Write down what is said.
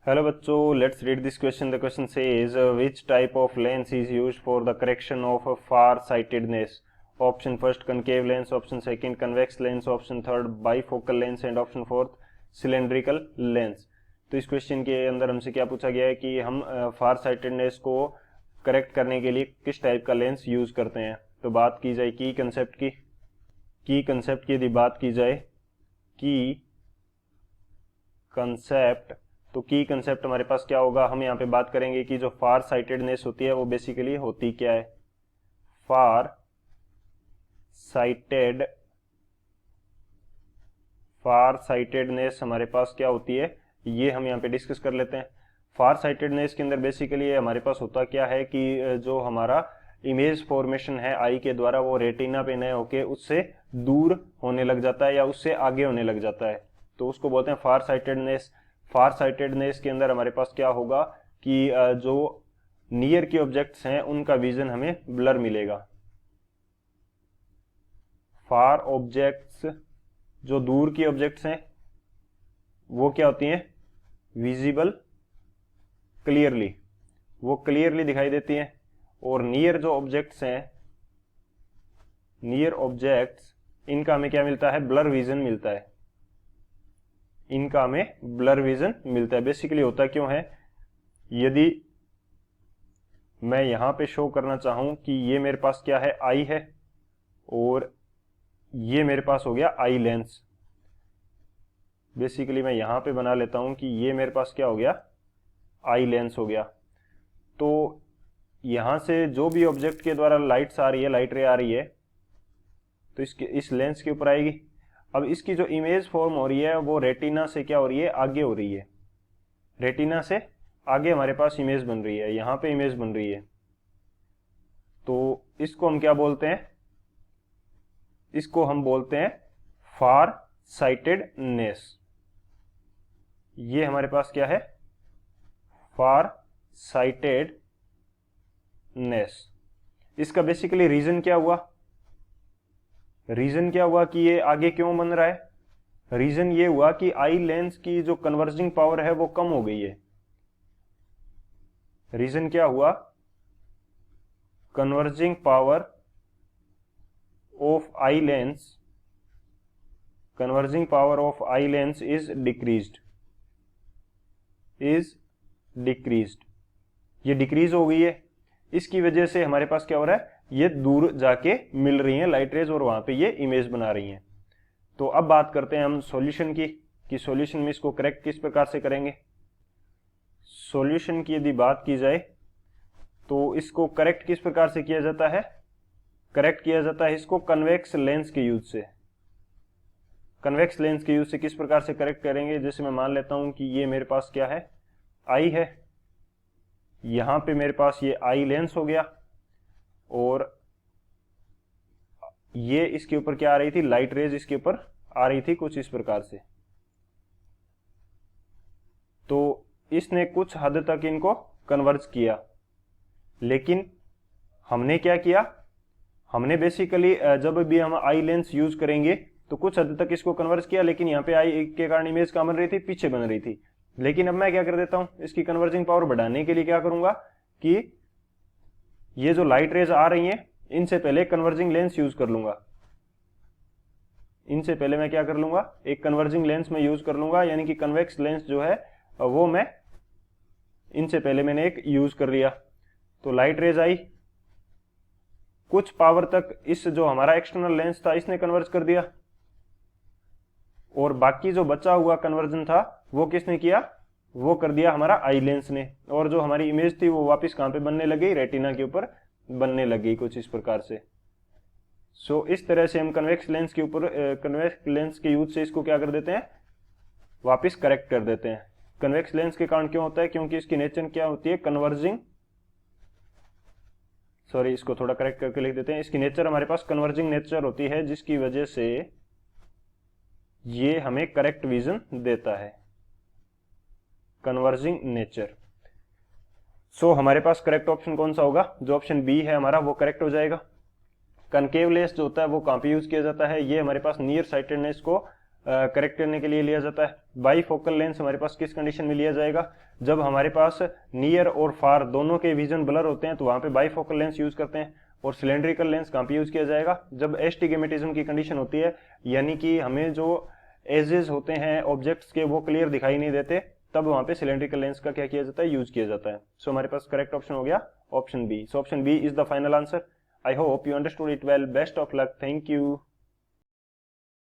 Hello बच्चों, let's read this question. The question says which type of lens is used for the correction of far sightedness. Option first concave lens, option second convex lens, option third bifocal lens and option fourth cylindrical lens. तो इस question के अंदर हमसे क्या पूछा गया है कि हम फार साइटेडनेस को करेक्ट करने के लिए किस टाइप का लेंस यूज करते हैं. तो बात की जाए की कंसेप्ट की यदि बात की जाए की कंसेप्ट, तो की कंसेप्ट हमारे पास क्या होगा. हम यहाँ पे बात करेंगे कि जो फार साइटेडनेस होती है वो बेसिकली होती क्या है. फार साइटेडनेस हमारे पास क्या होती है, ये हम यहाँ पे डिस्कस कर लेते हैं. फार साइटेडनेस के अंदर बेसिकली हमारे पास होता क्या है कि जो हमारा इमेज फॉर्मेशन है आई के द्वारा वो रेटिना पे न होके उससे दूर होने लग जाता है या उससे आगे होने लग जाता है, तो उसको बोलते हैं फार साइटेडनेस. फार साइटेडनेस के अंदर हमारे पास क्या होगा कि जो नियर के ऑब्जेक्ट्स हैं उनका विजन हमें ब्लर मिलेगा. फार ऑब्जेक्ट्स, जो दूर की ऑब्जेक्ट्स हैं वो क्या होती हैं, विजिबल क्लियरली, वो क्लियरली दिखाई देती हैं. और नियर जो ऑब्जेक्ट्स हैं, नियर ऑब्जेक्ट्स, इनका हमें क्या मिलता है, ब्लर विजन मिलता है. इनका हमें ब्लर विजन मिलता है. बेसिकली होता क्यों है, यदि मैं यहां पे शो करना चाहूं कि ये मेरे पास क्या है, आई है, और ये मेरे पास हो गया आई लेंस. बेसिकली मैं यहां पे बना लेता हूं कि ये मेरे पास क्या हो गया, आई लेंस हो गया. तो यहां से जो भी ऑब्जेक्ट के द्वारा लाइट्स आ रही है, लाइट रे आ रही है, तो इस लेंस के ऊपर आएगी. अब इसकी जो इमेज फॉर्म हो रही है वो रेटिना से क्या हो रही है, आगे हो रही है. रेटिना से आगे हमारे पास इमेज बन रही है, यहां पे इमेज बन रही है. तो इसको हम क्या बोलते हैं, इसको हम बोलते हैं फार साइटेडनेस. ये हमारे पास क्या है, फार साइटेडनेस. इसका बेसिकली रीजन क्या हुआ, कि ये आगे क्यों बन रहा है. रीजन ये हुआ कि आई लेंस की जो कन्वर्जिंग पावर है वो कम हो गई है. रीजन क्या हुआ, converging power of eye lens is decreased. ये डिक्रीज हो गई है. इसकी वजह से हमारे पास क्या हो रहा है, ये दूर जाके मिल रही हैं लाइट रेज और वहां पे ये इमेज बना रही हैं. तो अब बात करते हैं हम सॉल्यूशन की, कि सॉल्यूशन में इसको करेक्ट किस प्रकार से करेंगे. सॉल्यूशन की यदि बात की जाए तो इसको करेक्ट किस प्रकार से किया जाता है, इसको कन्वेक्स लेंस के यूज से. किस प्रकार से करेक्ट करेंगे, जैसे मैं मान लेता हूं कि ये मेरे पास क्या है, आई है, यहां पे मेरे पास ये आई लेंस हो गया, और ये इसके ऊपर क्या आ रही थी, लाइट रेज इसके ऊपर आ रही थी कुछ इस प्रकार से. तो इसने कुछ हद तक इनको कन्वर्ज किया, लेकिन हमने क्या किया, हमने बेसिकली जब भी हम आई लेंस यूज करेंगे तो कुछ हद तक इसको कन्वर्ज किया, लेकिन यहाँ पे आई के कारण इमेज कहां बन रही थी, पीछे बन रही थी. लेकिन अब मैं क्या कर देता हूं, इसकी कन्वर्जिंग पावर बढ़ाने के लिए क्या करूंगा कि ये जो लाइट रेज आ रही हैं इनसे पहले कन्वर्जिंग लेंस यूज कर लूंगा. इनसे पहले मैं क्या कर लूंगा, एक कन्वर्जिंग लेंस में यूज कर लूंगा, यानी कि कन्वेक्स लेंस जो है वो मैं इनसे पहले मैंने एक यूज कर लिया. तो लाइट रेज आई, कुछ पावर तक इस जो हमारा एक्सटर्नल लेंस था इसने कन्वर्ज कर दिया, और बाकी जो बचा हुआ कन्वर्जन था वो किसने किया, वो कर दिया हमारा आई लेंस ने. और जो हमारी इमेज थी वो वापस कहां पे बनने लगी, रेटिना के ऊपर बनने लगी कुछ इस प्रकार से. सो इस तरह से हम कन्वेक्स लेंस के यूज से इसको क्या कर देते हैं, वापस करेक्ट कर देते हैं. कन्वेक्स लेंस के कारण क्यों होता है, क्योंकि इसकी नेचर क्या होती है, इसको थोड़ा करेक्ट करके लिख देते हैं. इसकी नेचर हमारे पास कन्वर्जिंग नेचर होती है, जिसकी वजह से ये हमें करेक्ट विजन देता है, कन्वर्जिंग नेचर. सो हमारे पास करेक्ट ऑप्शन कौन सा होगा, जो ऑप्शन बी है हमारा वो करेक्ट हो जाएगा. कनकेव लेंस जो होता है वो कहां पे यूज किया जाता है, ये हमारे पास नियर साइटेडनेस को करेक्ट करने के लिए लिया जाता है। बाई फोकल लेंस हमारे पास किस कंडीशन में लिया जाएगा, जब हमारे पास नियर और फार दोनों के विजन ब्लर होते हैं तो वहां पे बाई फोकल लेंस यूज करते हैं। और सिलेंड्रिकल लेंस कहां पे यूज किया जाएगा, जब एस्टिगमेटिज्म की कंडीशन होती है, यानी कि हमें जो एजेस होते हैं ऑब्जेक्ट्स के वो क्लियर दिखाई नहीं देते, तब वहां पे सिलेंड्रिकल लेंस का क्या किया जाता है, यूज किया जाता है। सो हमारे पास करेक्ट ऑप्शन हो गया option B. So option B is the final answer. I hope you understood it well. Best of luck. Thank you.